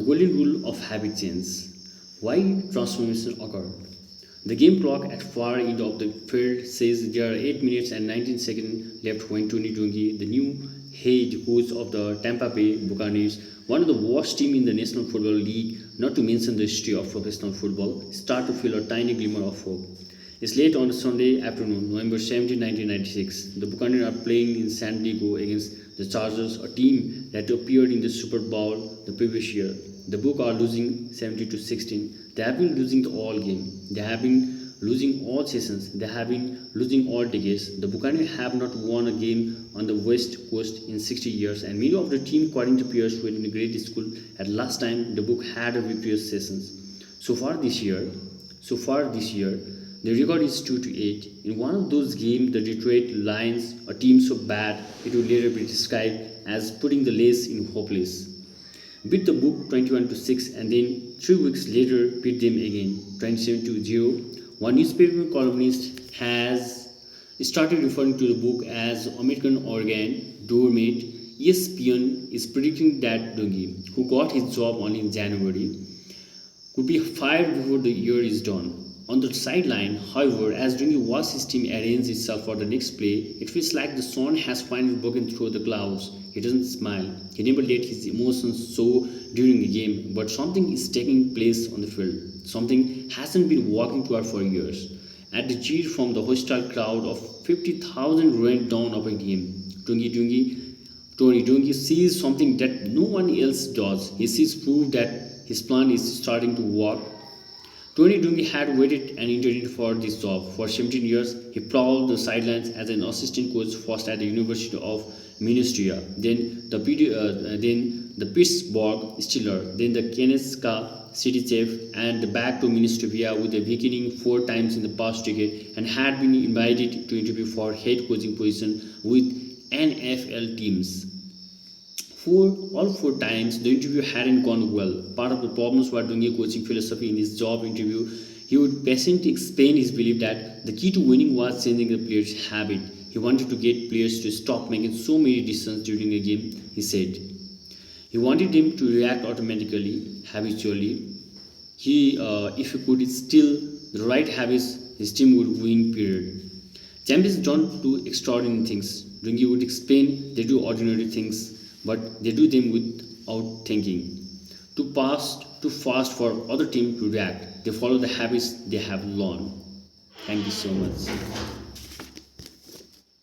The golden rule of habit change. Why transformation occurred? The game clock at far end of the field says there are 8 minutes and 19 seconds left when Tony Dungy, the new head coach of the Tampa Bay Buccaneers, one of the worst team in the National Football League, not to mention the history of professional football, start to feel a tiny glimmer of hope. It's late on a Sunday afternoon, November 17, 1996. The Buccaneers are playing in San Diego against the Chargers, a team that appeared in the Super Bowl the previous year. The Bucs are losing 70 to 16. They have been losing the all game. They have been losing all sessions. They have been losing all decades. The Buccaneers have not won a game on the West Coast in 60 years, and many of the team, according to peers, were in a grade school at last time the Bucs had a victorious sessions. So far this year, the record is 2-8. In one of those games, the Detroit Lions, a team so bad it would later be described as putting the lace in hopeless, beat the Bucs 21-6, and then 3 weeks later beat them again 27-0. One newspaper columnist has started referring to the Bucs as American Oregon doormat. ESPN is predicting that Dungy, who got his job only in January, could be fired before the year is done. On the sideline, however, as Dungy watches his team arrange itself for the next play, it feels like the sun has finally broken through the clouds. He doesn't smile. He never let his emotions show during a game, but something is taking place on the field. Something hasn't been working toward for years. At the cheer from the hostile crowd of 50,000 rained down upon him, Tony Dungy sees something that no one else does. He sees proof that his plan is starting to work. Tony Dungy had waited and interviewed for this job for 17 years. He prowled the sidelines as an assistant coach, first at the University of Minnesota, then the Pittsburgh Steelers, then the Kansas City Chiefs, and back to Minnesota with a beginning 4 times in the past decade, and had been invited to interview for head coaching position with NFL teams. All 4 times, the interview hadn't gone well. Part of the problems were Dungy's coaching philosophy. In his job interview, he would patiently explain his belief that the key to winning was changing the players' habit. He wanted to get players to stop making so many decisions during a game, he said. He wanted them to react automatically, habitually. If he could instill the right habits, his team would win, period. Champions don't do extraordinary things. Dungy would explain they do ordinary things, but they do them without thinking. Too fast for other team to react. They follow the habits they have learned. Thank you so much.